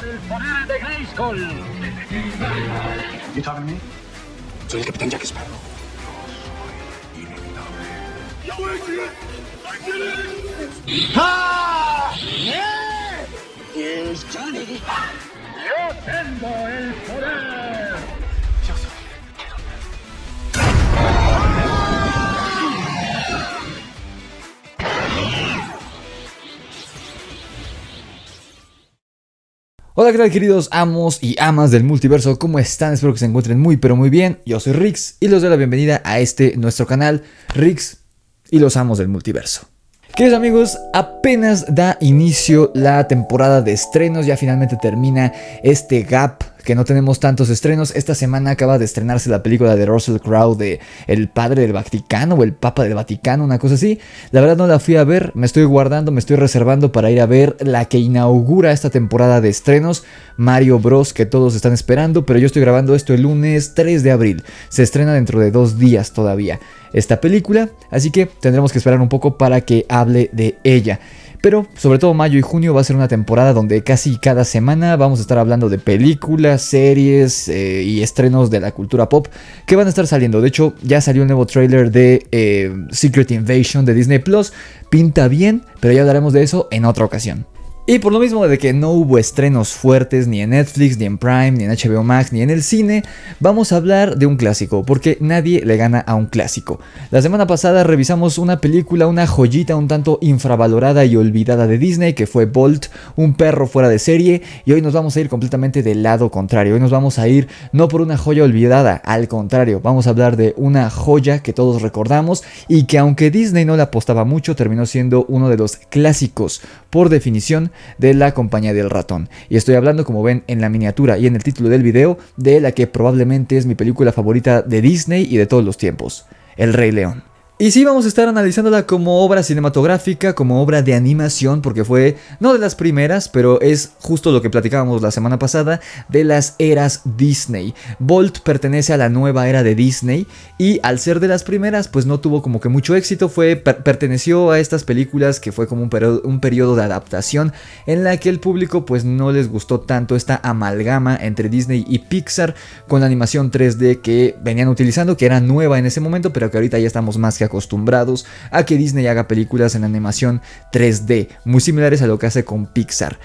El poder de Grayskull. You talking to me? Soy el Capitán Jack Sparrow. ¡Ah! Here's Johnny. Yo tengo el poder. Yo soy Hola, ¿qué tal, queridos amos y amas del multiverso? ¿Cómo están? Espero que se encuentren muy pero muy bien. Yo soy Rix y los doy la bienvenida a nuestro canal Rix y los amos del multiverso. Queridos amigos, apenas da inicio la temporada de estrenos, ya finalmente termina este gap que no tenemos tantos estrenos. Esta semana acaba de estrenarse la película de Russell Crowe de El Padre del Vaticano o El Papa del Vaticano, una cosa así. La verdad no la fui a ver, me estoy guardando, me estoy reservando para ir a ver la que inaugura esta temporada de estrenos, Mario Bros, que todos están esperando, pero yo estoy grabando esto el lunes 3 de abril. Se estrena dentro de 2 días todavía esta película, así que tendremos que esperar un poco para que hable de ella. Pero sobre todo mayo y junio va a ser una temporada donde casi cada semana vamos a estar hablando de películas, series y estrenos de la cultura pop que van a estar saliendo. De hecho, ya salió el nuevo tráiler de Secret Invasion de Disney Plus. Pinta bien, pero ya hablaremos de eso en otra ocasión. Y por lo mismo de que no hubo estrenos fuertes ni en Netflix, ni en Prime, ni en HBO Max, ni en el cine, vamos a hablar de un clásico, porque nadie le gana a un clásico. La semana pasada revisamos una película, una joyita un tanto infravalorada y olvidada de Disney, que fue Bolt, un perro fuera de serie, y hoy nos vamos a ir completamente del lado contrario. Hoy nos vamos a ir no por una joya olvidada, al contrario, vamos a hablar de una joya que todos recordamos y que aunque Disney no le apostaba mucho, terminó siendo uno de los clásicos, por definición, de La Compañía del Ratón. Y estoy hablando, como ven en la miniatura y en el título del video, de la que probablemente es mi película favorita de Disney y de todos los tiempos, El Rey León. Y sí, vamos a estar analizándola como obra cinematográfica, como obra de animación, porque fue no de las primeras, pero es justo lo que platicábamos la semana pasada, de las eras Disney. Bolt pertenece a la nueva era de Disney y al ser de las primeras, pues no tuvo como que mucho éxito, perteneció a estas películas que fue como un periodo de adaptación en la que el público pues no les gustó tanto esta amalgama entre Disney y Pixar con la animación 3D que venían utilizando, que era nueva en ese momento, pero que ahorita ya estamos más que acostumbrados a que Disney haga películas en animación 3D, muy similares a lo que hace con Pixar.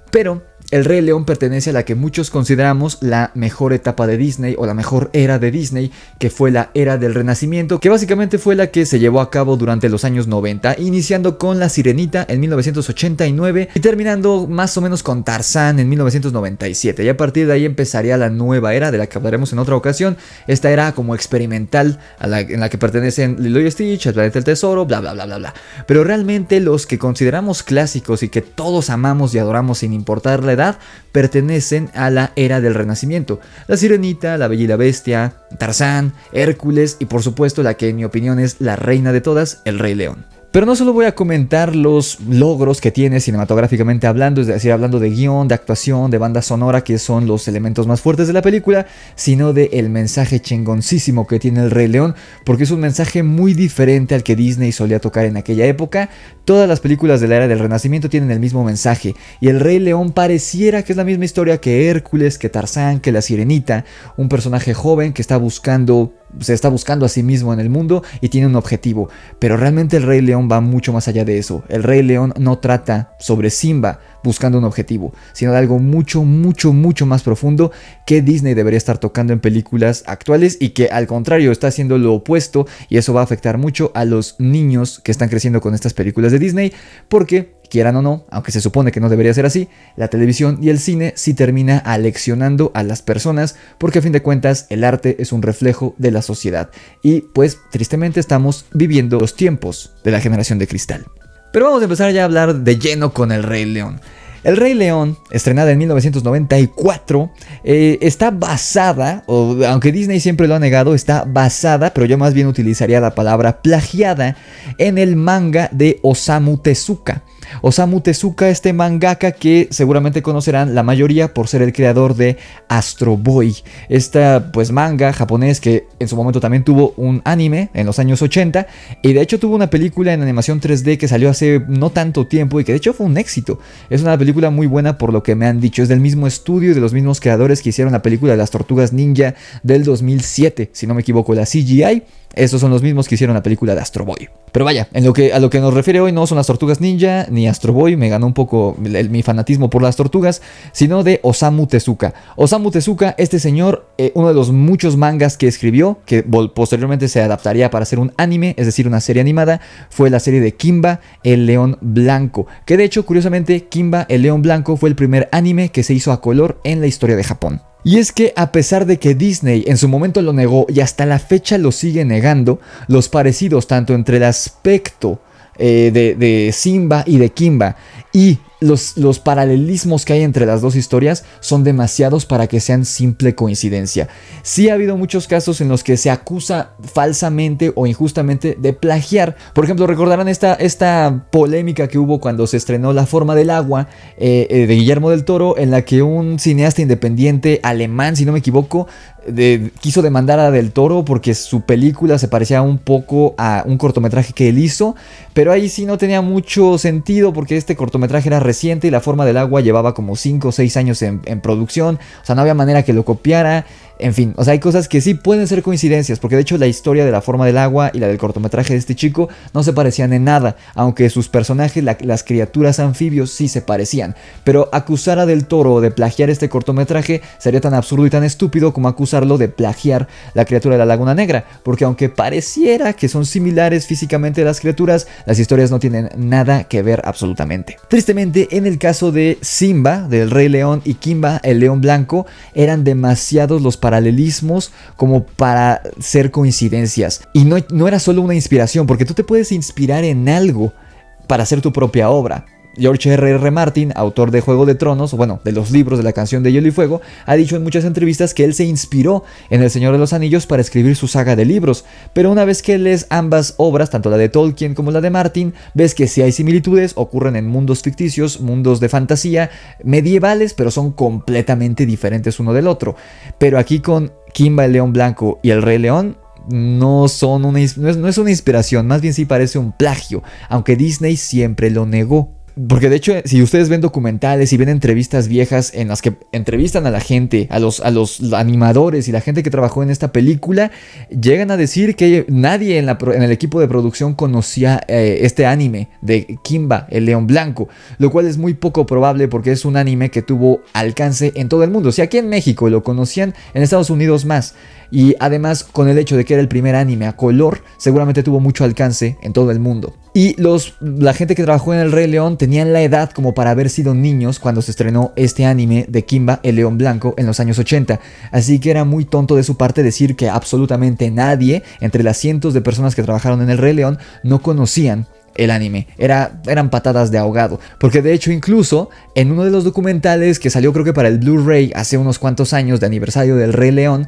Pero El Rey León pertenece a la que muchos consideramos la mejor etapa de Disney o la mejor era de Disney, que fue la era del Renacimiento, que básicamente fue la que se llevó a cabo durante los años 90, iniciando con La Sirenita en 1989 y terminando más o menos con Tarzán en 1997. Y a partir de ahí empezaría la nueva era, de la que hablaremos en otra ocasión. Esta era como experimental en la que pertenecen Lilo y Stitch, El Planeta del Tesoro, bla bla bla bla bla. Pero realmente los que consideramos clásicos y que todos amamos y adoramos sin importar la edad, pertenecen a la era del Renacimiento. La Sirenita, La Bella y la Bestia, Tarzán, Hércules y por supuesto la que en mi opinión es la reina de todas, El Rey León. Pero no solo voy a comentar los logros que tiene cinematográficamente hablando, es decir, hablando de guión, de actuación, de banda sonora, que son los elementos más fuertes de la película, sino de el mensaje chingoncísimo que tiene El Rey León, porque es un mensaje muy diferente al que Disney solía tocar en aquella época. Todas las películas de la era del Renacimiento tienen el mismo mensaje, y El Rey León pareciera que es la misma historia que Hércules, que Tarzán, que La Sirenita, un personaje joven que se está buscando a sí mismo en el mundo y tiene un objetivo, pero realmente El Rey León va mucho más allá de eso. El Rey León no trata sobre Simba buscando un objetivo, sino de algo mucho, mucho, mucho más profundo que Disney debería estar tocando en películas actuales y que al contrario está haciendo lo opuesto, y eso va a afectar mucho a los niños que están creciendo con estas películas de Disney, porque quieran o no, aunque se supone que no debería ser así, la televisión y el cine sí termina aleccionando a las personas, porque a fin de cuentas el arte es un reflejo de la sociedad y pues tristemente estamos viviendo los tiempos de la generación de cristal. Pero vamos a empezar ya a hablar de lleno con El Rey León. El Rey León, estrenada en 1994, está basada, aunque Disney siempre lo ha negado, está basada, pero yo más bien utilizaría la palabra plagiada, en el manga de Osamu Tezuka. Osamu Tezuka, este mangaka que seguramente conocerán la mayoría por ser el creador de Astro Boy, esta pues manga japonés que en su momento también tuvo un anime en los años 80 y de hecho tuvo una película en animación 3D que salió hace no tanto tiempo y que de hecho fue un éxito. Es una película muy buena por lo que me han dicho, es del mismo estudio y de los mismos creadores que hicieron la película de las Tortugas Ninja del 2007, si no me equivoco, la CGI. Estos son los mismos que hicieron la película de Astro Boy. Pero vaya, a lo que nos refiere hoy no son las Tortugas Ninja ni Astro Boy, me ganó un poco mi fanatismo por las tortugas, sino de Osamu Tezuka. Osamu Tezuka, este señor, uno de los muchos mangas que escribió, que posteriormente se adaptaría para hacer un anime, es decir, una serie animada, fue la serie de Kimba, el León Blanco. Que de hecho, curiosamente, Kimba, el León Blanco fue el primer anime que se hizo a color en la historia de Japón. Y es que a pesar de que Disney en su momento lo negó y hasta la fecha lo sigue negando, los parecidos tanto entre el aspecto de Simba y de Kimba y los paralelismos que hay entre las dos historias son demasiados para que sean simple coincidencia. Sí ha habido muchos casos en los que se acusa falsamente o injustamente de plagiar. Por ejemplo, recordarán esta polémica que hubo cuando se estrenó La forma del agua de Guillermo del Toro, en la que un cineasta independiente alemán, si no me equivoco, quiso demandar a Del Toro porque su película se parecía un poco a un cortometraje que él hizo, pero ahí sí no tenía mucho sentido porque este cortometraje era reciente y La forma del agua llevaba como 5 o 6 años en producción, o sea, no había manera que lo copiara. En fin, o sea, hay cosas que sí pueden ser coincidencias, porque de hecho la historia de La forma del agua y la del cortometraje de este chico no se parecían en nada, aunque sus personajes, las criaturas anfibios sí se parecían. Pero acusar a Del Toro de plagiar este cortometraje sería tan absurdo y tan estúpido como acusarlo de plagiar La criatura de la Laguna Negra, porque aunque pareciera que son similares físicamente las criaturas, las historias no tienen nada que ver absolutamente. Tristemente, en el caso de Simba, del Rey León, y Kimba, el León Blanco, eran demasiados los paralelismos como para ser coincidencias. Y no era solo una inspiración, porque tú te puedes inspirar en algo para hacer tu propia obra. George R.R. Martin, autor de Juego de Tronos, o bueno, de los libros de la canción de Hielo y Fuego, ha dicho en muchas entrevistas que él se inspiró en El Señor de los Anillos para escribir su saga de libros, pero una vez que lees ambas obras, tanto la de Tolkien como la de Martin, ves que sí hay similitudes, ocurren en mundos ficticios, mundos de fantasía, medievales, pero son completamente diferentes uno del otro. Pero aquí con Kimba, el León Blanco y el Rey León, no es una inspiración, más bien sí parece un plagio, aunque Disney siempre lo negó. Porque de hecho, si ustedes ven documentales y ven entrevistas viejas en las que entrevistan a la gente, a los animadores y la gente que trabajó en esta película, llegan a decir que nadie en el equipo de producción conocía este anime de Kimba, el León Blanco, lo cual es muy poco probable porque es un anime que tuvo alcance en todo el mundo. Si aquí en México lo conocían, en Estados Unidos más. Y además, con el hecho de que era el primer anime a color, seguramente tuvo mucho alcance en todo el mundo. Y la gente que trabajó en El Rey León tenían la edad como para haber sido niños cuando se estrenó este anime de Kimba, el León Blanco, en los años 80. Así que era muy tonto de su parte decir que absolutamente nadie, entre las cientos de personas que trabajaron en El Rey León, no conocían el anime. Eran patadas de ahogado, porque de hecho incluso en uno de los documentales que salió creo que para el Blu-ray hace unos cuantos años de aniversario del Rey León,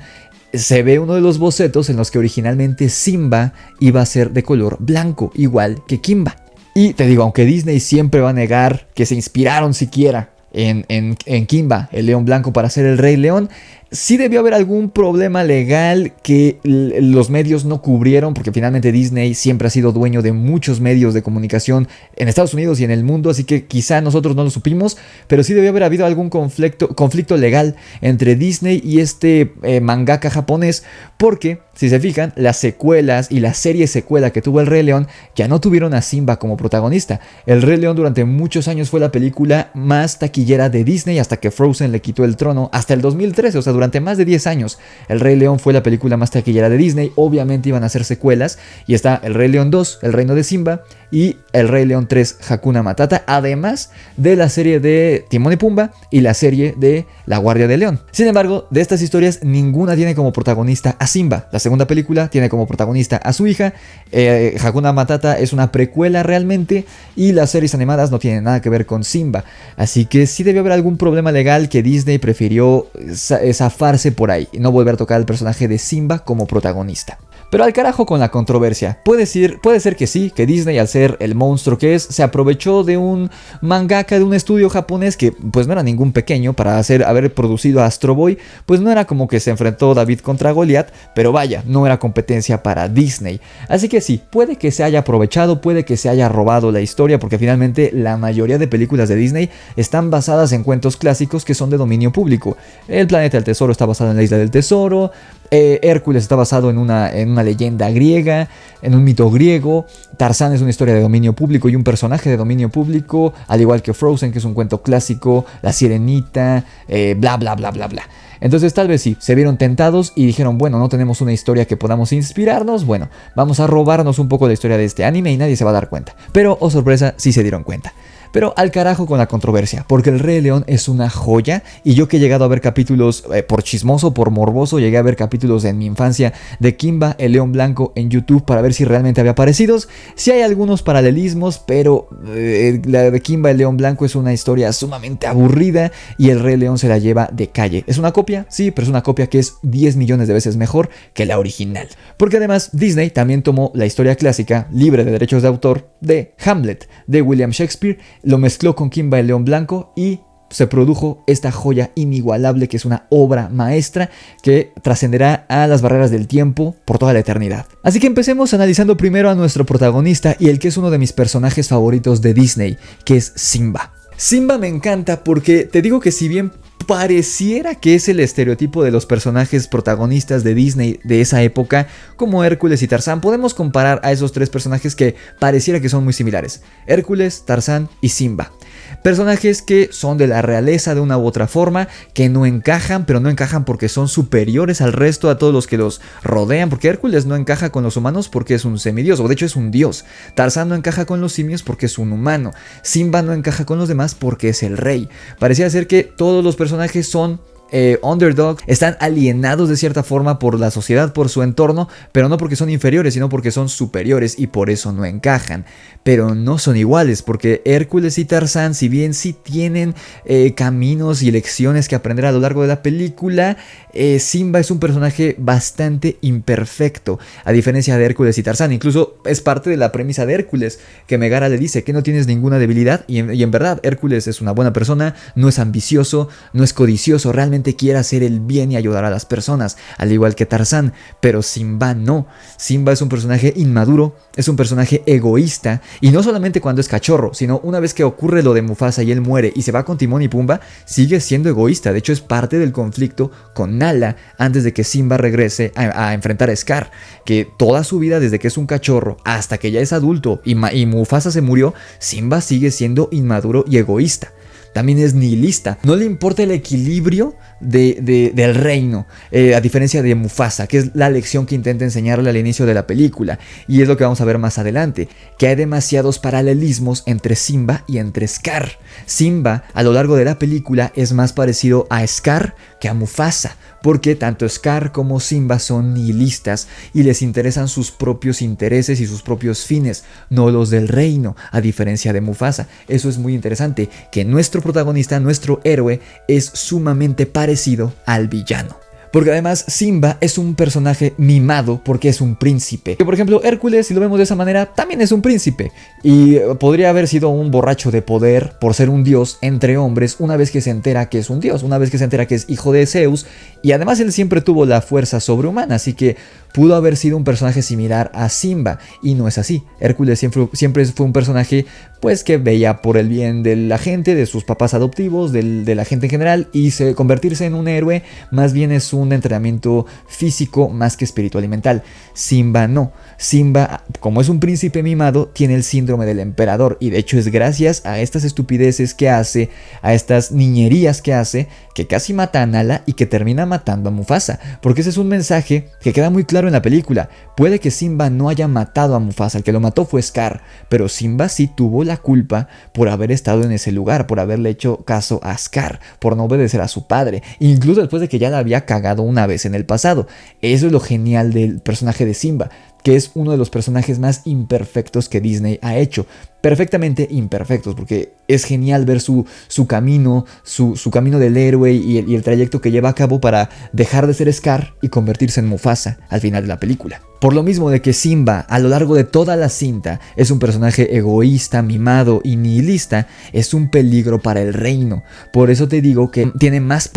se ve uno de los bocetos en los que originalmente Simba iba a ser de color blanco, igual que Kimba. Y te digo, aunque Disney siempre va a negar que se inspiraron siquiera en Kimba, el León Blanco, para hacer el Rey León, sí debió haber algún problema legal que los medios no cubrieron, porque finalmente Disney siempre ha sido dueño de muchos medios de comunicación en Estados Unidos y en el mundo, así que quizá nosotros no lo supimos, pero sí debió haber habido algún conflicto legal entre Disney y este mangaka japonés, porque si se fijan, las secuelas y la serie secuela que tuvo El Rey León ya no tuvieron a Simba como protagonista. El Rey León durante muchos años fue la película más taquillera de Disney hasta que Frozen le quitó el trono hasta el 2013, o sea, durante más de 10 años El Rey León fue la película más taquillera de Disney. Obviamente iban a hacer secuelas y está El Rey León 2, El Reino de Simba, y El Rey León 3, Hakuna Matata, además de la serie de Timón y Pumba y la serie de La Guardia de León. Sin embargo, de estas historias ninguna tiene como protagonista a Simba. La segunda película tiene como protagonista a su hija. Hakuna Matata es una precuela realmente y las series animadas no tienen nada que ver con Simba. Así que sí debió haber algún problema legal que Disney prefirió zafarse por ahí y no volver a tocar al personaje de Simba como protagonista. Pero al carajo con la controversia. Puede ser que sí, que Disney, al ser el monstruo que es, se aprovechó de un mangaka de un estudio japonés que pues no era ningún pequeño para haber producido a Astro Boy. Pues no era como que se enfrentó David contra Goliat, pero vaya, no era competencia para Disney. Así que sí, puede que se haya aprovechado, puede que se haya robado la historia, porque finalmente la mayoría de películas de Disney están basadas en cuentos clásicos que son de dominio público. El Planeta del Tesoro está basado en la Isla del Tesoro. Hércules está basado en una leyenda griega, en un mito griego. Tarzán es una historia de dominio público y un personaje de dominio público, al igual que Frozen, que es un cuento clásico, La Sirenita, bla bla bla bla bla. Entonces tal vez sí, se vieron tentados y dijeron, bueno, no tenemos una historia que podamos inspirarnos, bueno, vamos a robarnos un poco la historia de este anime y nadie se va a dar cuenta. Pero, oh sorpresa, sí se dieron cuenta. Pero al carajo con la controversia, porque El Rey León es una joya, y yo que he llegado a ver capítulos, por chismoso, por morboso, llegué a ver capítulos en mi infancia de Kimba, el León Blanco en YouTube para ver si realmente había parecidos. Sí hay algunos paralelismos, pero la de Kimba, el León Blanco es una historia sumamente aburrida y El Rey León se la lleva de calle. ¿Es una copia? Sí, pero es una copia que es 10 millones de veces mejor que la original. Porque además Disney también tomó la historia clásica, libre de derechos de autor, de Hamlet, de William Shakespeare, lo mezcló con Kimba el León Blanco y se produjo esta joya inigualable que es una obra maestra que trascenderá a las barreras del tiempo por toda la eternidad. Así que empecemos analizando primero a nuestro protagonista y el que es uno de mis personajes favoritos de Disney, que es Simba. Simba me encanta porque te digo que si bien pareciera que es el estereotipo de los personajes protagonistas de Disney de esa época, como Hércules y Tarzán, podemos comparar a esos tres personajes que pareciera que son muy similares: Hércules, Tarzán y Simba. Personajes que son de la realeza de una u otra forma, que no encajan, pero no encajan porque son superiores al resto, a todos los que los rodean, porque Hércules no encaja con los humanos porque es un semidios, o de hecho es un dios. Tarzán no encaja con los simios porque es un humano. Simba no encaja con los demás porque es el rey. Parecía ser que todos los personajes son underdogs, están alienados de cierta forma por la sociedad, por su entorno, pero no porque son inferiores, sino porque son superiores y por eso no encajan. Pero no son iguales, porque Hércules y Tarzán, si bien sí tienen caminos y lecciones que aprender a lo largo de la película, Simba es un personaje bastante imperfecto, a diferencia de Hércules y Tarzán. Incluso es parte de la premisa de Hércules, que Megara le dice que no tienes ninguna debilidad, y en verdad Hércules es una buena persona, no es ambicioso, no es codicioso, realmente quiere hacer el bien y ayudar a las personas, al igual que Tarzán. Pero Simba no. Simba es un personaje inmaduro, es un personaje egoísta, y no solamente cuando es cachorro, sino una vez que ocurre lo de Mufasa y él muere y se va con Timón y Pumba, sigue siendo egoísta. De hecho es parte del conflicto con Nala antes de que Simba regrese a enfrentar a Scar, que toda su vida, desde que es un cachorro hasta que ya es adulto y Mufasa se murió, Simba sigue siendo inmaduro y egoísta. También es nihilista, no le importa el equilibrio del reino, a diferencia de Mufasa, que es la lección que intenta enseñarle al inicio de la película, y es lo que vamos a ver más adelante, que hay demasiados paralelismos entre Simba y entre Scar. Simba a lo largo de la película es más parecido a Scar que a Mufasa, porque tanto Scar como Simba son nihilistas y les interesan sus propios intereses y sus propios fines, no los del reino, a diferencia de Mufasa. Eso es muy interesante, que nuestro protagonista, nuestro héroe, es sumamente parecido al villano. Porque además Simba es un personaje mimado porque es un príncipe. Que por ejemplo Hércules, si lo vemos de esa manera, también es un príncipe. Y podría haber sido un borracho de poder por ser un dios entre hombres una vez que se entera que es un dios, una vez que se entera que es hijo de Zeus. Y además él siempre tuvo la fuerza sobrehumana, así que pudo haber sido un personaje similar a Simba. Y no es así. Hércules siempre fue un personaje pues que veía por el bien de la gente, de sus papás adoptivos, de la gente en general. Y convertirse en un héroe más bien es un entrenamiento físico más que espiritual y mental. Simba no. Simba, como es un príncipe mimado, tiene el síndrome del emperador, y de hecho es gracias a estas estupideces que hace, a estas niñerías que hace, que casi mata a Nala y que termina matando a Mufasa, porque ese es un mensaje que queda muy claro en la película. Puede que Simba no haya matado a Mufasa, el que lo mató fue Scar, pero Simba sí tuvo la culpa por haber estado en ese lugar, por haberle hecho caso a Scar, por no obedecer a su padre, incluso después de que ya la había cagado una vez en el pasado. Eso es lo genial del personaje de Simba, que es uno de los personajes más imperfectos que Disney ha hecho. perfectamente imperfectos, porque es genial ver su camino, su camino del héroe y el trayecto que lleva a cabo para dejar de ser Scar y convertirse en Mufasa al final de la película. Por lo mismo de que Simba a lo largo de toda la cinta es un personaje egoísta, mimado y nihilista, es un peligro para el reino. Por eso te digo que tiene más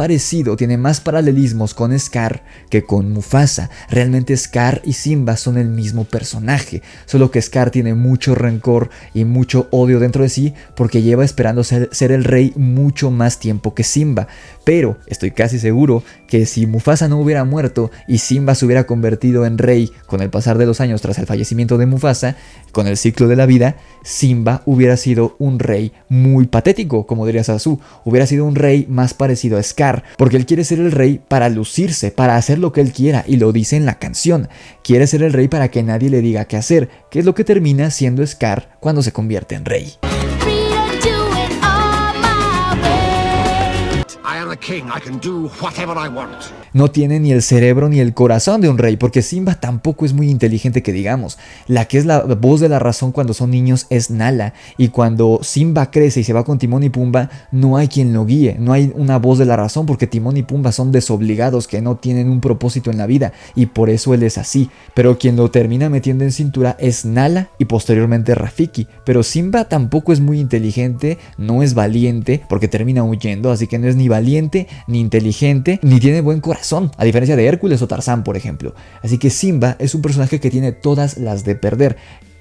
paralelismos con Scar que con Mufasa. Realmente Scar y Simba son el mismo personaje, solo que Scar tiene mucho rencor y mucho odio dentro de sí porque lleva esperando ser el rey mucho más tiempo que Simba. Pero estoy casi seguro que si Mufasa no hubiera muerto y Simba se hubiera convertido en rey con el pasar de los años tras el fallecimiento de Mufasa, con el ciclo de la vida, Simba hubiera sido un rey muy patético, como diría Zazu. Hubiera sido un rey más parecido a Scar, porque él quiere ser el rey para lucirse, para hacer lo que él quiera, y lo dice en la canción. Quiere ser el rey para que nadie le diga qué hacer, que es lo que termina siendo Scar cuando se convierte en rey. No tiene ni el cerebro ni el corazón de un rey, porque Simba tampoco es muy inteligente que digamos. La que es la voz de la razón cuando son niños es Nala, y cuando Simba crece y se va con Timón y Pumba, no hay quien lo guíe, no hay una voz de la razón, porque Timón y Pumba son desobligados que no tienen un propósito en la vida, y por eso él es así. Pero quien lo termina metiendo en cintura es Nala y posteriormente Rafiki. Pero Simba tampoco es muy inteligente, no es valiente, porque termina huyendo, así que no es ni valiente, ni inteligente, ni tiene buen corazón, a diferencia de Hércules o Tarzán, por ejemplo. Así que Simba es un personaje que tiene todas las de perder.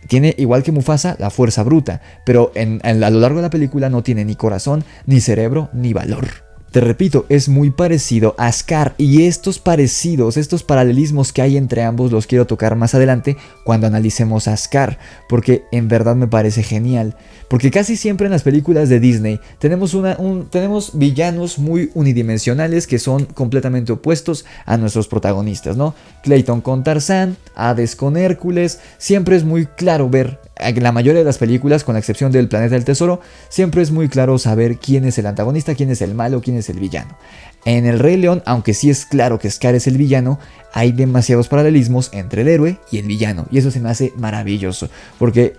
Tiene, igual que Mufasa, la fuerza bruta, pero a lo largo de la película no tiene ni corazón, ni cerebro, ni valor. Te repito, es muy parecido a Scar, y estos paralelismos que hay entre ambos los quiero tocar más adelante cuando analicemos a Scar, porque en verdad me parece genial. Porque casi siempre en las películas de Disney tenemos villanos muy unidimensionales que son completamente opuestos a nuestros protagonistas, ¿no? Clayton con Tarzán, Hades con Hércules. Siempre es muy claro ver, en la mayoría de las películas, con la excepción del Planeta del Tesoro, siempre es muy claro saber quién es el antagonista, quién es el malo, quién es el villano. En El Rey León, aunque sí es claro que Scar es el villano, hay demasiados paralelismos entre el héroe y el villano, y eso se me hace maravilloso, porque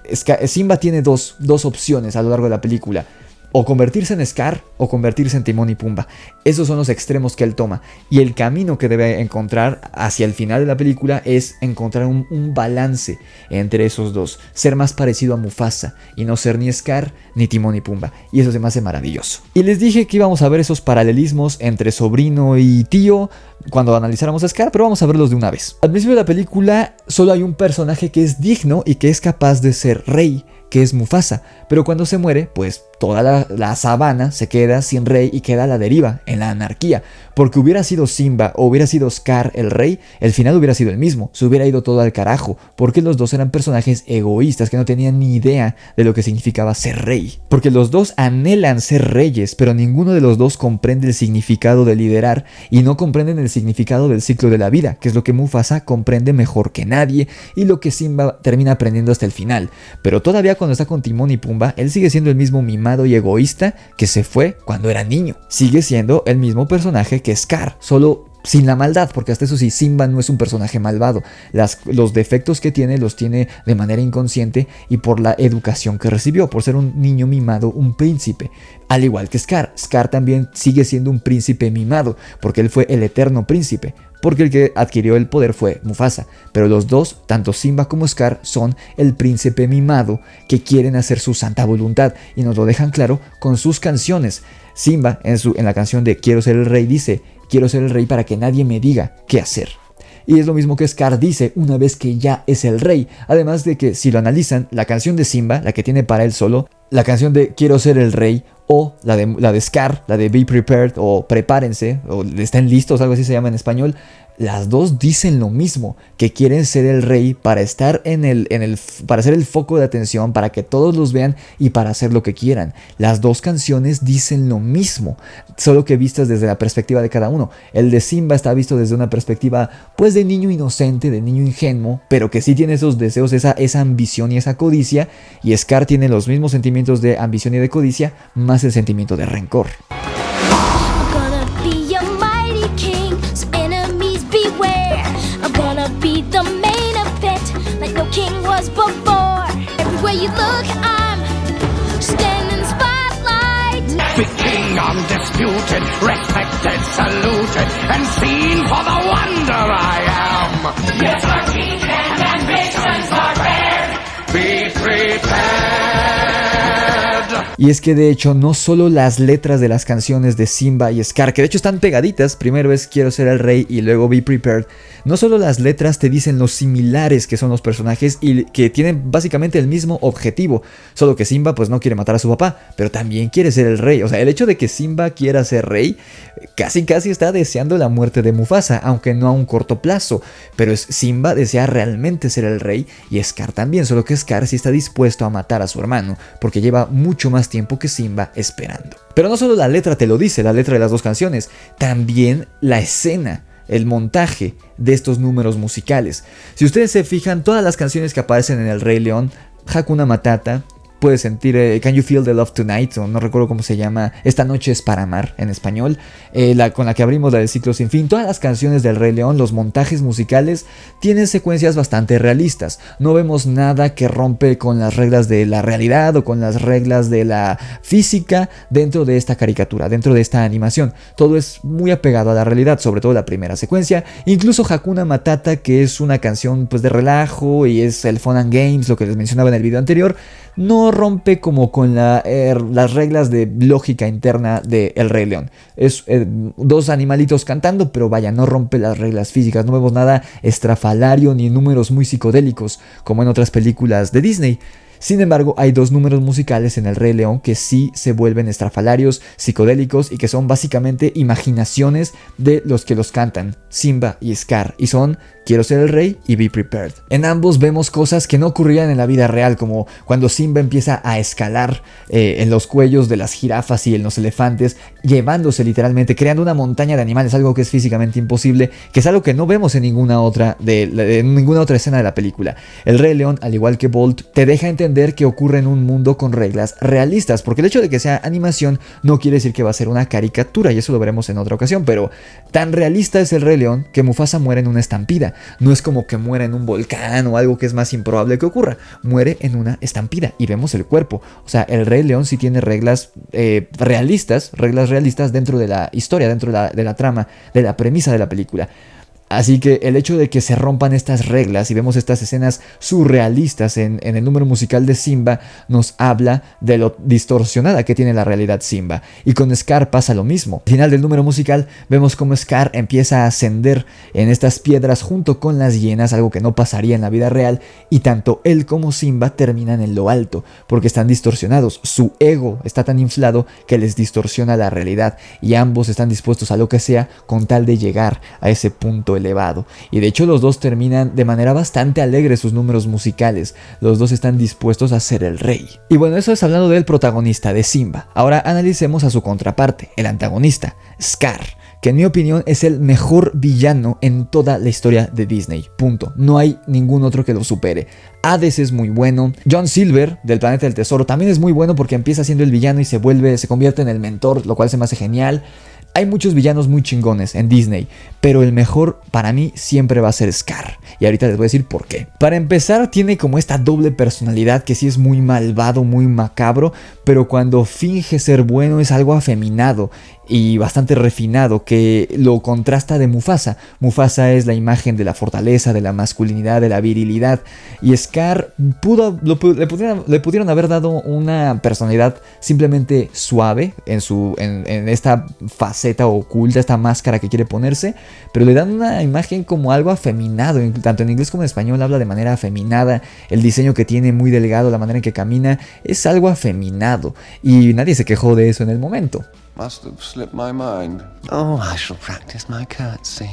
Simba tiene dos opciones a lo largo de la película: o convertirse en Scar o convertirse en Timón y Pumba. Esos son los extremos que él toma, y el camino que debe encontrar hacia el final de la película es encontrar un balance entre esos dos, ser más parecido a Mufasa y no ser ni Scar ni Timón y Pumba, y eso se me hace maravilloso. Y les dije que íbamos a ver esos paralelismos entre sobrino y tío cuando analizáramos a Scar, pero vamos a verlos de una vez. Al principio de la película solo hay un personaje que es digno y que es capaz de ser rey, que es Mufasa, pero cuando se muere, pues toda la sabana se queda sin rey y queda a la deriva, en la anarquía, porque hubiera sido Simba o hubiera sido Scar el rey, el final hubiera sido el mismo, se hubiera ido todo al carajo, porque los dos eran personajes egoístas que no tenían ni idea de lo que significaba ser rey, porque los dos anhelan ser reyes, pero ninguno de los dos comprende el significado de liderar y no comprenden el significado del ciclo de la vida, que es lo que Mufasa comprende mejor que nadie y lo que Simba termina aprendiendo hasta el final. Pero todavía cuando está con Timón y Pumba, él sigue siendo el mismo mimado y egoísta que se fue cuando era niño. Sigue siendo el mismo personaje que Scar, solo sin la maldad, porque hasta eso sí, Simba no es un personaje malvado. Los defectos que tiene los tiene de manera inconsciente y por la educación que recibió, por ser un niño mimado, un príncipe. Al igual que Scar, Scar también sigue siendo un príncipe mimado, porque él fue el eterno príncipe, porque el que adquirió el poder fue Mufasa. Pero los dos, tanto Simba como Scar, son el príncipe mimado que quieren hacer su santa voluntad, y nos lo dejan claro con sus canciones. Simba en la canción de Quiero ser el rey dice: quiero ser el rey para que nadie me diga qué hacer. Y es lo mismo que Scar dice una vez que ya es el rey. Además de que, si lo analizan, la canción de Simba, la que tiene para él solo, la canción de Quiero ser el rey, o la de Scar, la de Be Prepared o Prepárense, o Estén listos, algo así se llama en español, las dos dicen lo mismo, que quieren ser el rey para estar para ser el foco de atención, para que todos los vean y para hacer lo que quieran. Las dos canciones dicen lo mismo, solo que vistas desde la perspectiva de cada uno. El de Simba está visto desde una perspectiva pues de niño inocente, de niño ingenuo, pero que sí tiene esos deseos, esa ambición y esa codicia, y Scar tiene los mismos sentimientos de ambición y de codicia, más el sentimiento de rencor. Be the main event like no king was before. Everywhere you look, I'm undisputed, respected, saluted, and seen for the wonder I am. Yes, our teeth and ambitions are bared. Be prepared. Y es que de hecho no solo las letras de las canciones de Simba y Scar, que de hecho están pegaditas, primero es Quiero ser el rey y luego Be Prepared, no solo las letras te dicen lo similares que son los personajes y que tienen básicamente el mismo objetivo, solo que Simba pues no quiere matar a su papá, pero también quiere ser el rey. O sea, el hecho de que Simba quiera ser rey casi está deseando la muerte de Mufasa, aunque no a un corto plazo, pero Simba desea realmente ser el rey y Scar también, solo que Scar sí está dispuesto a matar a su hermano, porque lleva mucho más tiempo que Simba esperando. Pero no solo la letra te lo dice, la letra de las dos canciones, también la escena, el montaje de estos números musicales. Si ustedes se fijan, todas las canciones que aparecen en El Rey León, Hakuna Matata, puedes sentir Can You Feel the Love Tonight, o no recuerdo cómo se llama, Esta noche es para amar en español, con la que abrimos la del Ciclo sin fin. Todas las canciones del Rey León, los montajes musicales tienen secuencias bastante realistas. No vemos nada que rompe con las reglas de la realidad o con las reglas de la física dentro de esta caricatura, dentro de esta animación. Todo es muy apegado a la realidad, sobre todo la primera secuencia. Incluso Hakuna Matata, que es una canción pues de relajo y es el fun and games, lo que les mencionaba en el video anterior, no rompe como con las reglas de lógica interna de El Rey León. Es dos animalitos cantando, pero vaya, no rompe las reglas físicas. No vemos nada estrafalario ni números muy psicodélicos como en otras películas de Disney. Sin embargo, hay dos números musicales en El Rey León que sí se vuelven estrafalarios, psicodélicos y que son básicamente imaginaciones de los que los cantan, Simba y Scar, y son Quiero ser el rey y Be Prepared. En ambos vemos cosas que no ocurrían en la vida real, como cuando Simba empieza a escalar en los cuellos de las jirafas y en los elefantes, llevándose literalmente, creando una montaña de animales, algo que es físicamente imposible, que es algo que no vemos en ninguna otra escena de la película. El Rey León, al igual que Bolt, te deja entender que ocurre en un mundo con reglas realistas, porque el hecho de que sea animación no quiere decir que va a ser una caricatura, y eso lo veremos en otra ocasión, pero tan realista es el Rey León que Mufasa muere en una estampida. No es como que muera en un volcán o algo que es más improbable que ocurra. Muere en una estampida y vemos el cuerpo. O sea, el Rey León sí tiene reglas realistas dentro de la historia, dentro de la trama, de la premisa de la película. Así que el hecho de que se rompan estas reglas y vemos estas escenas surrealistas en el número musical de Simba nos habla de lo distorsionada que tiene la realidad Simba. Y con Scar pasa lo mismo. Al final del número musical vemos cómo Scar empieza a ascender en estas piedras junto con las hienas, algo que no pasaría en la vida real, y tanto él como Simba terminan en lo alto porque están distorsionados. Su ego está tan inflado que les distorsiona la realidad y ambos están dispuestos a lo que sea con tal de llegar a ese punto elevado. Y de hecho los dos terminan de manera bastante alegre sus números musicales. Los dos están dispuestos a ser el rey. Y bueno, eso es hablando del protagonista de Simba. Ahora analicemos a su contraparte, el antagonista, Scar, que en mi opinión es el mejor villano en toda la historia de Disney. Punto. No hay ningún otro que lo supere. Hades es muy bueno. John Silver, del Planeta del Tesoro, también es muy bueno porque empieza siendo el villano y se convierte en el mentor, lo cual se me hace genial. Hay muchos villanos muy chingones en Disney, pero el mejor para mí siempre va a ser Scar. Y ahorita les voy a decir por qué. Para empezar, tiene como esta doble personalidad que sí es muy malvado, muy macabro, pero cuando finge ser bueno es algo afeminado y bastante refinado, que lo contrasta de Mufasa. Mufasa es la imagen de la fortaleza, de la masculinidad, de la virilidad, y Scar le pudieron haber dado una personalidad simplemente suave en esta faceta oculta, esta máscara que quiere ponerse, pero le dan una imagen como algo afeminado. Tanto en inglés como en español habla de manera afeminada. El diseño que tiene muy delgado, la manera en que camina es algo afeminado, y nadie se quejó de eso en el momento. Must have slipped my mind. Oh, I shall practice my curtsy.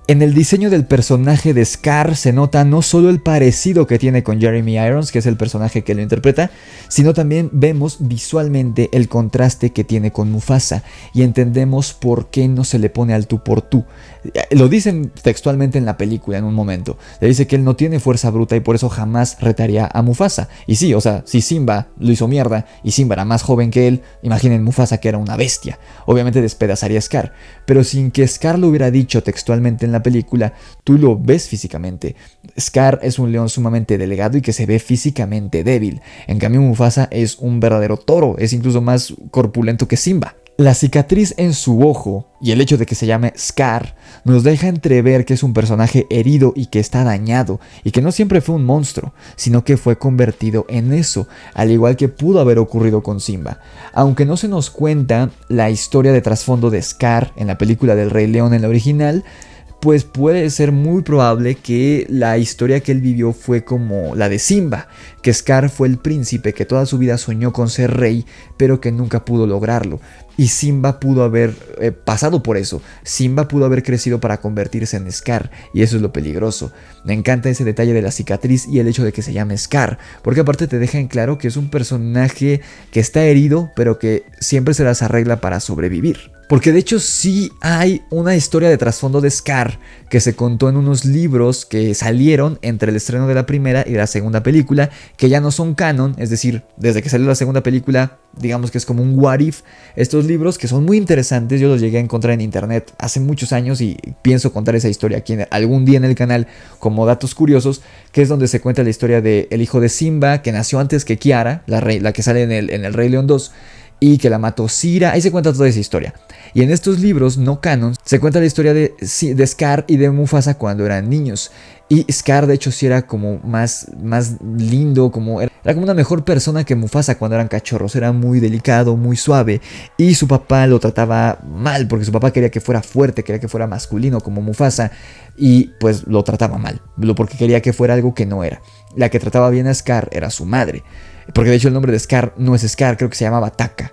En el diseño del personaje de Scar se nota no solo el parecido que tiene con Jeremy Irons, que es el personaje que lo interpreta, sino también vemos visualmente el contraste que tiene con Mufasa y entendemos por qué no se le pone al tú por tú. Lo dicen textualmente en la película en un momento. Le dice que él no tiene fuerza bruta y por eso jamás retaría a Mufasa. Y sí, o sea, si Simba lo hizo mierda y Simba era más joven que él, imaginen Mufasa que era una bestia. Obviamente despedazaría a Scar, pero sin que Scar lo hubiera dicho textualmente en la película, tú lo ves físicamente. Scar es un león sumamente delgado y que se ve físicamente débil. En cambio Mufasa es un verdadero toro, es incluso más corpulento que Simba. La cicatriz en su ojo y el hecho de que se llame Scar nos deja entrever que es un personaje herido y que está dañado, y que no siempre fue un monstruo, sino que fue convertido en eso, al igual que pudo haber ocurrido con Simba. Aunque no se nos cuenta la historia de trasfondo de Scar en la película del Rey León en la original, pues puede ser muy probable que la historia que él vivió fue como la de Simba, que Scar fue el príncipe que toda su vida soñó con ser rey, pero que nunca pudo lograrlo. Y Simba pudo haber pasado por eso. Simba pudo haber crecido para convertirse en Scar, y eso es lo peligroso. Me encanta ese detalle de la cicatriz y el hecho de que se llame Scar, porque aparte te deja en claro que es un personaje que está herido, pero que siempre se las arregla para sobrevivir. Porque de hecho sí hay una historia de trasfondo de Scar que se contó en unos libros que salieron entre el estreno de la primera y la segunda película, que ya no son canon, es decir, desde que salió la segunda película, digamos que es como un what if. Estos libros que son muy interesantes, yo los llegué a encontrar en internet hace muchos años y pienso contar esa historia aquí algún día en el canal como datos curiosos, que es donde se cuenta la historia del hijo de Simba, que nació antes que Kiara, la que sale en el Rey León 2, y que la mató Cira. Ahí se cuenta toda esa historia. Y en estos libros no canon se cuenta la historia de Scar y de Mufasa cuando eran niños. Y Scar de hecho sí era como más lindo, era como una mejor persona que Mufasa cuando eran cachorros. Era muy delicado, muy suave. Y su papá lo trataba mal porque su papá quería que fuera fuerte, quería que fuera masculino como Mufasa. Y pues lo trataba mal, porque quería que fuera algo que no era. La que trataba bien a Scar era su madre. Porque de hecho el nombre de Scar no es Scar, creo que se llamaba Taka.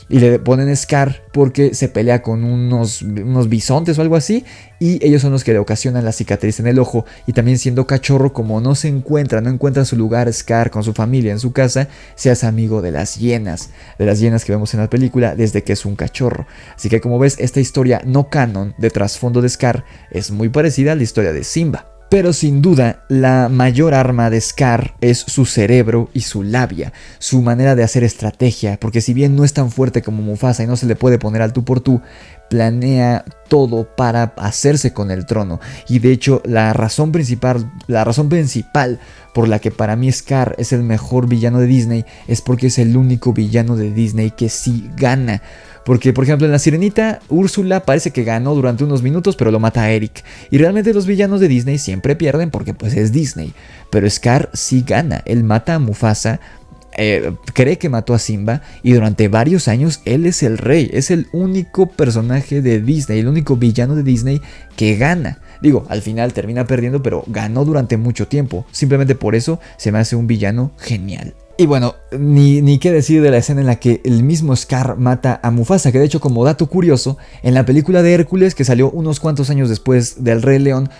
Y le ponen Scar porque se pelea con unos bisontes o algo así. Y ellos son los que le ocasionan la cicatriz en el ojo. Y también siendo cachorro, como no encuentra su lugar Scar con su familia en su casa, se hace amigo de las hienas que vemos en la película desde que es un cachorro. Así que como ves, esta historia no canon de trasfondo de Scar es muy parecida a la historia de Simba. Pero sin duda, la mayor arma de Scar es su cerebro y su labia, su manera de hacer estrategia, porque si bien no es tan fuerte como Mufasa y no se le puede poner al tú por tú, planea todo para hacerse con el trono. Y de hecho, la razón principal por la que para mí Scar es el mejor villano de Disney es porque es el único villano de Disney que sí gana. Porque, por ejemplo, en La Sirenita, Úrsula parece que ganó durante unos minutos, pero lo mata a Eric. Y realmente los villanos de Disney siempre pierden porque pues es Disney. Pero Scar sí gana. Él mata a Mufasa, cree que mató a Simba, y durante varios años él es el rey. Es el único personaje de Disney, el único villano de Disney que gana. Digo, al final termina perdiendo, pero ganó durante mucho tiempo. Simplemente por eso se me hace un villano genial. Y bueno, ni qué decir de la escena en la que el mismo Scar mata a Mufasa, que de hecho, como dato curioso, en la película de Hércules, que salió unos cuantos años después del Rey León,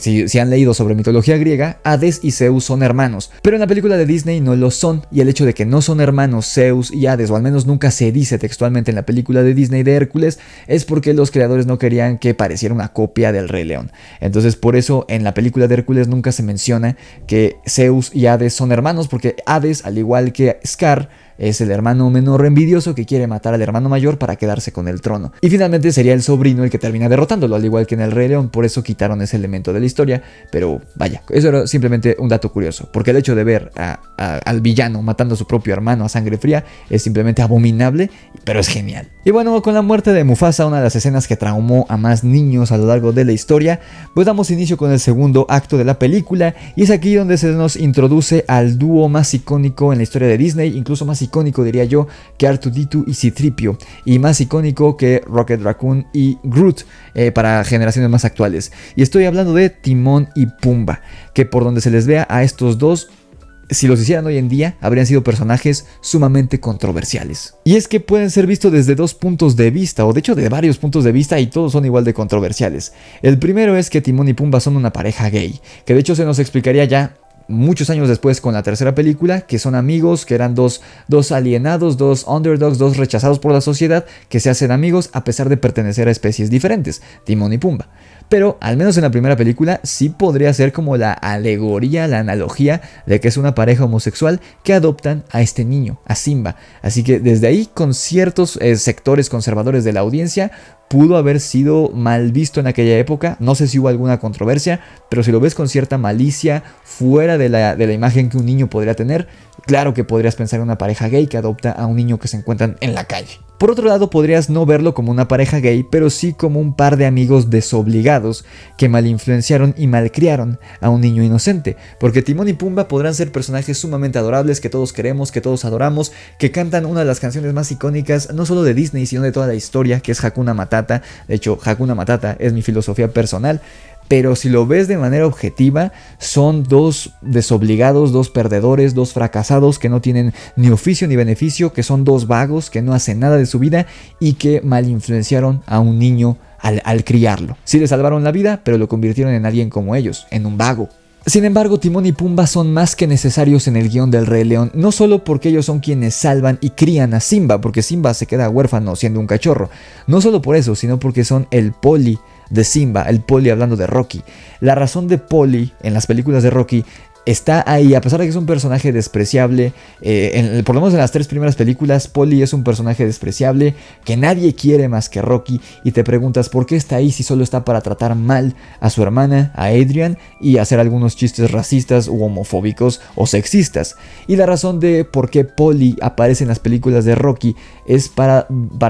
si han leído sobre mitología griega, Hades y Zeus son hermanos, pero en la película de Disney no lo son, y el hecho de que no son hermanos Zeus y Hades, o al menos nunca se dice textualmente en la película de Disney de Hércules, es porque los creadores no querían que pareciera una copia del Rey León. Entonces por eso en la película de Hércules nunca se menciona que Zeus y Hades son hermanos, porque Hades, al igual que Scar, es el hermano menor envidioso que quiere matar al hermano mayor para quedarse con el trono. Y finalmente sería el sobrino el que termina derrotándolo, al igual que en el Rey León. Por eso quitaron ese elemento de la historia. Pero vaya, eso era simplemente un dato curioso, porque el hecho de ver al villano matando a su propio hermano a sangre fría es simplemente abominable, pero es genial. Y bueno, con la muerte de Mufasa, una de las escenas que traumó a más niños a lo largo de la historia, pues damos inicio con el segundo acto de la película, y es aquí donde se nos introduce al dúo más icónico en la historia de Disney, incluso más icónico diría yo que R2-D2 y C-3PO, y más icónico que Rocket Raccoon y Groot para generaciones más actuales. Y estoy hablando de Timón y Pumba, que por donde se les vea a estos dos, si los hicieran hoy en día, habrían sido personajes sumamente controversiales. Y es que pueden ser vistos desde dos puntos de vista, o de hecho de varios puntos de vista, y todos son igual de controversiales. El primero es que Timón y Pumba son una pareja gay, que de hecho se nos explicaría ya muchos años después con la tercera película, que son amigos, que eran dos alienados, dos underdogs, dos rechazados por la sociedad, que se hacen amigos a pesar de pertenecer a especies diferentes, Timón y Pumba. Pero al menos en la primera película sí podría ser como la alegoría, la analogía de que es una pareja homosexual que adoptan a este niño, a Simba. Así que desde ahí, con ciertos sectores conservadores de la audiencia, pudo haber sido mal visto en aquella época. No sé si hubo alguna controversia, pero si lo ves con cierta malicia, fuera de la imagen que un niño podría tener, claro que podrías pensar en una pareja gay que adopta a un niño que se encuentran en la calle. Por otro lado, podrías no verlo como una pareja gay, pero sí como un par de amigos desobligados que malinfluenciaron y malcriaron a un niño inocente, porque Timón y Pumba podrán ser personajes sumamente adorables que todos queremos, que todos adoramos, que cantan una de las canciones más icónicas no solo de Disney, sino de toda la historia, que es Hakuna Matata. De hecho, Hakuna Matata es mi filosofía personal. Pero si lo ves de manera objetiva, son dos desobligados, dos perdedores, dos fracasados que no tienen ni oficio ni beneficio, que son dos vagos que no hacen nada de su vida y que mal influenciaron a un niño al criarlo. Sí le salvaron la vida, pero lo convirtieron en alguien como ellos, en un vago. Sin embargo, Timón y Pumba son más que necesarios en el guión del Rey León, no solo porque ellos son quienes salvan y crían a Simba, porque Simba se queda huérfano siendo un cachorro, no solo por eso, sino porque son el poli de Simba, el poli hablando de Rocky. La razón de Poli en las películas de Rocky está ahí, a pesar de que es un personaje despreciable. Por lo menos en las 3 primeras películas, Poli es un personaje despreciable que nadie quiere más que Rocky, y te preguntas por qué está ahí si solo está para tratar mal a su hermana, a Adrian, y hacer algunos chistes racistas u homofóbicos o sexistas. Y la razón de por qué Poli aparece en las películas de Rocky es para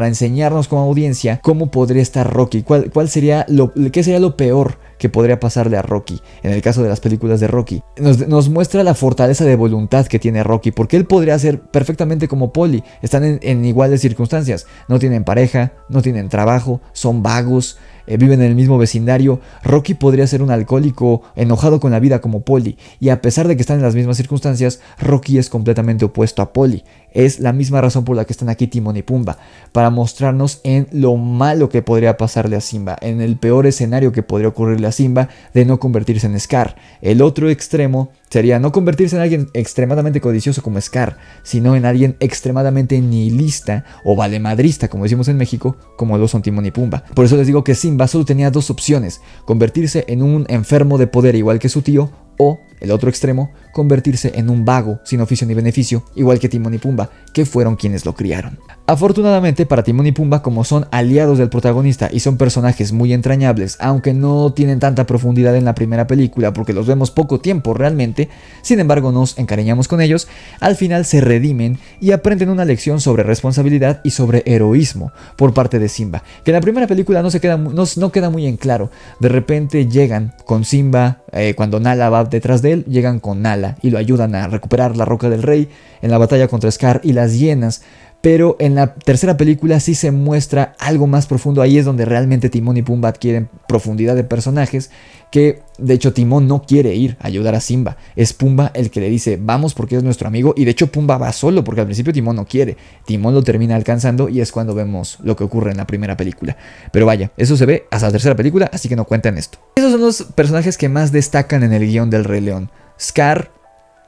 enseñarnos como audiencia cómo podría estar Rocky, qué sería lo peor que podría pasarle a Rocky en el caso de las películas de Rocky. Nos muestra la fortaleza de voluntad que tiene Rocky, porque él podría ser perfectamente como Poli. Están en iguales circunstancias, no tienen pareja, no tienen trabajo, son vagos, viven en el mismo vecindario. Rocky podría ser un alcohólico enojado con la vida como Poli, y a pesar de que están en las mismas circunstancias, Rocky es completamente opuesto a Poli. Es la misma razón por la que están aquí Timón y Pumba, para mostrarnos en lo malo que podría pasarle a Simba, en el peor escenario que podría ocurrirle a Simba de no convertirse en Scar. El otro extremo sería no convertirse en alguien extremadamente codicioso como Scar, sino en alguien extremadamente nihilista o valemadrista, como decimos en México, como lo son Timón y Pumba. Por eso les digo que Simba solo tenía 2 opciones: convertirse en un enfermo de poder igual que su tío, o, el otro extremo, convertirse en un vago sin oficio ni beneficio, igual que Timón y Pumba, que fueron quienes lo criaron. Afortunadamente para Timón y Pumba, como son aliados del protagonista y son personajes muy entrañables, aunque no tienen tanta profundidad en la primera película porque los vemos poco tiempo realmente, sin embargo nos encariñamos con ellos, al final se redimen y aprenden una lección sobre responsabilidad y sobre heroísmo por parte de Simba, que en la primera película no queda muy en claro. De repente llegan con Simba, cuando Nala va detrás de él, llegan con Nala y lo ayudan a recuperar la Roca del Rey en la batalla contra Scar y las hienas. Pero en la tercera película sí se muestra algo más profundo. Ahí es donde realmente Timón y Pumba adquieren profundidad de personajes, que de hecho Timón no quiere ir a ayudar a Simba. Es Pumba el que le dice vamos porque es nuestro amigo, y de hecho Pumba va solo porque al principio Timón no quiere. Timón lo termina alcanzando y es cuando vemos lo que ocurre en la primera película. Pero vaya, eso se ve hasta la tercera película, así que no cuentan esto. Esos son los personajes que más destacan en el guión del Rey León: Scar,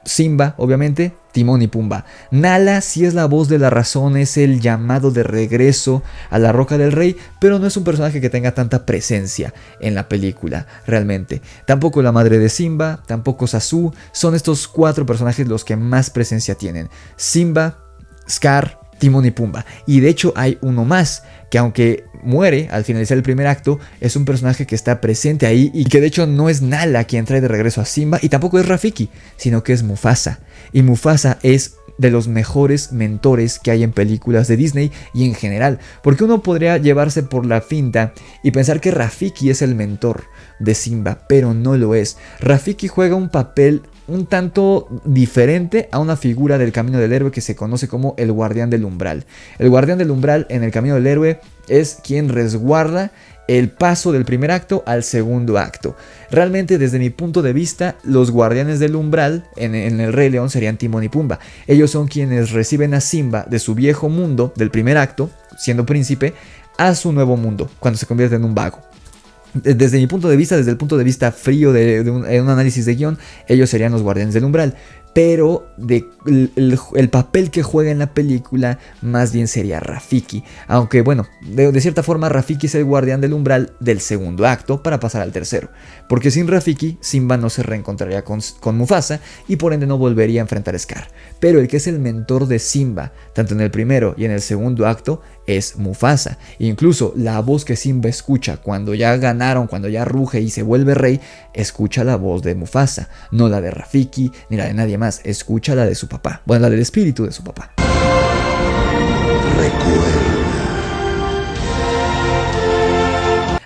Simba, obviamente, Timón y Pumba. Nala sí es la voz de la razón, es el llamado de regreso a la Roca del Rey, pero no es un personaje que tenga tanta presencia en la película, realmente. Tampoco la madre de Simba, tampoco Zazu. Son estos 4 personajes los que más presencia tienen: Simba, Scar, Timón y Pumba. Y de hecho hay uno más, que aunque muere al finalizar el primer acto, es un personaje que está presente ahí y que de hecho no es Nala quien trae de regreso a Simba, y tampoco es Rafiki, sino que es Mufasa. Y Mufasa es de los mejores mentores que hay en películas de Disney y en general, porque uno podría llevarse por la finta y pensar que Rafiki es el mentor de Simba, pero no lo es. Rafiki juega un papel un tanto diferente a una figura del Camino del Héroe que se conoce como el Guardián del Umbral. El Guardián del Umbral en el Camino del Héroe es quien resguarda el paso del primer acto al segundo acto. Realmente, desde mi punto de vista, los guardianes del umbral en el Rey León serían Timón y Pumba. Ellos son quienes reciben a Simba de su viejo mundo del primer acto, siendo príncipe, a su nuevo mundo, cuando se convierte en un vago. Desde mi punto de vista, desde el punto de vista frío de un análisis de guión, ellos serían los guardianes del umbral. Pero el papel que juega en la película más bien sería Rafiki. Aunque bueno, de cierta forma Rafiki es el guardián del umbral del segundo acto para pasar al tercero. Porque sin Rafiki, Simba no se reencontraría con Mufasa y por ende no volvería a enfrentar a Scar. Pero el que es el mentor de Simba, tanto en el primero y en el segundo acto, es Mufasa. Incluso la voz que Simba escucha cuando ya ganaron, cuando ya ruge y se vuelve rey, escucha la voz de Mufasa, no la de Rafiki ni la de nadie más, escucha la de su papá, bueno, la del espíritu de su papá. Recuerda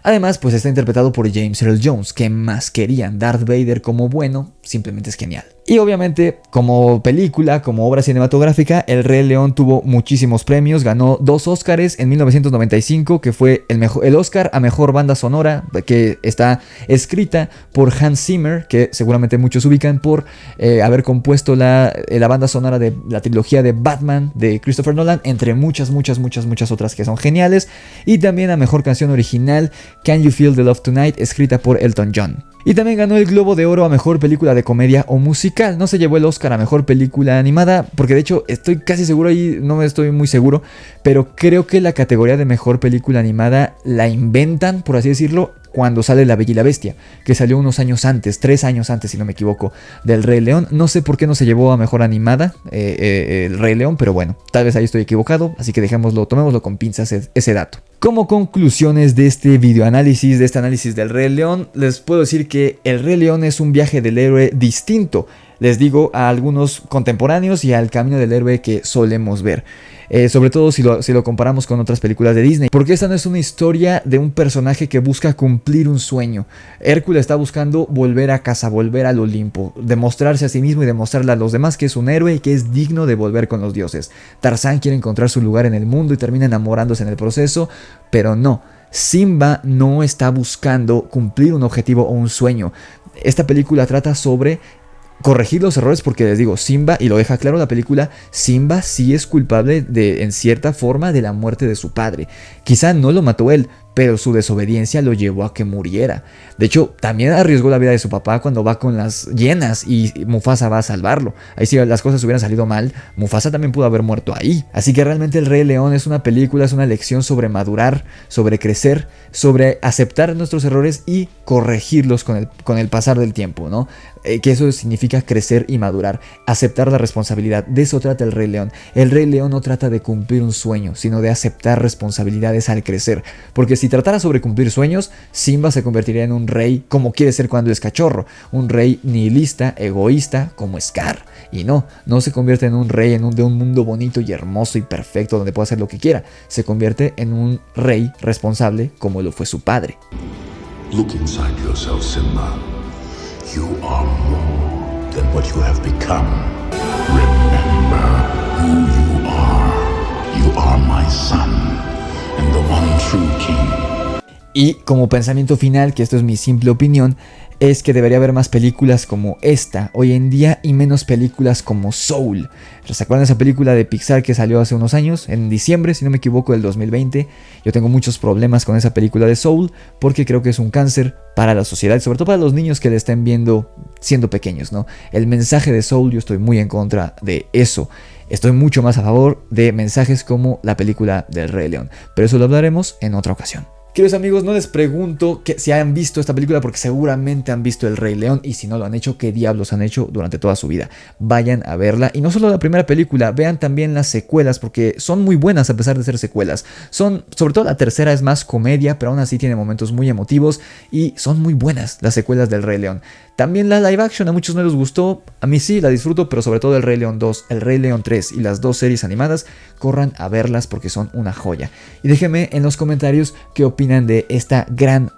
Además, pues está interpretado por James Earl Jones, que más querían. Darth Vader como bueno, simplemente es genial. Y obviamente, como película, como obra cinematográfica, El Rey León tuvo muchísimos premios, ganó 2 Óscares en 1995, que fue el Óscar a Mejor Banda Sonora, que está escrita por Hans Zimmer, que seguramente muchos ubican por haber compuesto la banda sonora de la trilogía de Batman de Christopher Nolan, entre muchas otras que son geniales, y también a Mejor Canción Original, Can You Feel the Love Tonight, escrita por Elton John. Y también ganó el Globo de Oro a Mejor Película de Comedia o Musical. No se llevó el Oscar a Mejor Película Animada, porque de hecho estoy casi seguro, ahí no me estoy muy seguro, pero creo que la categoría de Mejor Película Animada la inventan, por así decirlo, cuando sale La Bella y la Bestia, que salió unos años antes, 3 años antes si no me equivoco, del Rey León. No sé por qué no se llevó a Mejor Animada el Rey León, pero bueno, tal vez ahí estoy equivocado, así que tomémoslo con pinzas ese dato. Como conclusiones de este videoanálisis, de este análisis del Rey León, les puedo decir que El Rey León es un viaje del héroe distinto, les digo, a algunos contemporáneos y al camino del héroe que solemos ver. Sobre todo si lo comparamos con otras películas de Disney, porque esta no es una historia de un personaje que busca cumplir un sueño. Hércules está buscando volver a casa, volver al Olimpo, demostrarse a sí mismo y demostrarle a los demás que es un héroe y que es digno de volver con los dioses. Tarzán quiere encontrar su lugar en el mundo y termina enamorándose en el proceso, pero no. Simba no está buscando cumplir un objetivo o un sueño. Esta película trata sobre corregir los errores, porque les digo, Simba, y lo deja claro la película, Simba sí es culpable en cierta forma de la muerte de su padre. Quizá no lo mató él, pero su desobediencia lo llevó a que muriera. De hecho, también arriesgó la vida de su papá cuando va con las hienas y Mufasa va a salvarlo. Ahí si las cosas hubieran salido mal, Mufasa también pudo haber muerto ahí. Así que realmente El Rey León es una película, es una lección sobre madurar, sobre crecer, sobre aceptar nuestros errores y corregirlos con el pasar del tiempo, ¿no? Que eso significa crecer y madurar, aceptar la responsabilidad. De eso trata El Rey León. El Rey León no trata de cumplir un sueño, sino de aceptar responsabilidades al crecer. Porque si tratara sobre cumplir sueños, Simba se convertiría en un rey como quiere ser cuando es cachorro, un rey nihilista, egoísta, como Scar. Y no se convierte en un rey de un mundo bonito y hermoso y perfecto donde pueda hacer lo que quiera. Se convierte en un rey responsable como lo fue su padre. Look inside yourself, Simba. You are more than what you have become. Remember who you are. You are my son and the one true king. Y como pensamiento final, que esto es mi simple opinión, es que debería haber más películas como esta hoy en día y menos películas como Soul. ¿Se acuerdan de esa película de Pixar que salió hace unos años? En diciembre, si no me equivoco, del 2020. Yo tengo muchos problemas con esa película de Soul porque creo que es un cáncer para la sociedad, sobre todo para los niños que la estén viendo siendo pequeños, ¿no? El mensaje de Soul, yo estoy muy en contra de eso. Estoy mucho más a favor de mensajes como la película del Rey León, pero eso lo hablaremos en otra ocasión. Queridos amigos, no les pregunto si han visto esta película porque seguramente han visto El Rey León, y si no lo han hecho, ¿qué diablos han hecho durante toda su vida? Vayan a verla, y no solo la primera película, vean también las secuelas porque son muy buenas a pesar de ser secuelas. Sobre todo la tercera es más comedia, pero aún así tiene momentos muy emotivos y son muy buenas las secuelas del Rey León. También la live action a muchos no les gustó, a mí sí, la disfruto, pero sobre todo El Rey León 2, El Rey León 3 y las 2 series animadas, corran a verlas porque son una joya. Y déjenme en los comentarios qué opinan de esta gran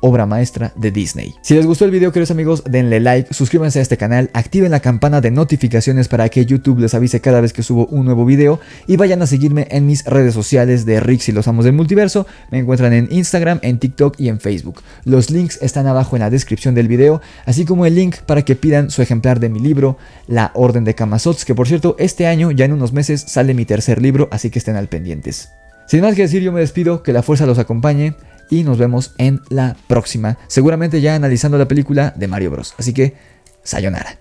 obra maestra de Disney. Si les gustó el video, queridos amigos, denle like, suscríbanse a este canal, activen la campana de notificaciones para que YouTube les avise cada vez que subo un nuevo video, y vayan a seguirme en mis redes sociales de Rix y los Amos del Multiverso. Me encuentran en Instagram, en TikTok y en Facebook. Los links están abajo en la descripción del video, así como el link para que pidan su ejemplar de mi libro, La Orden de Camazotz, que por cierto, este año, ya en unos meses, sale mi tercer libro, así que estén al pendientes. Sin más que decir, yo me despido, que la fuerza los acompañe, y nos vemos en la próxima, seguramente ya analizando la película de Mario Bros. Así que, sayonara.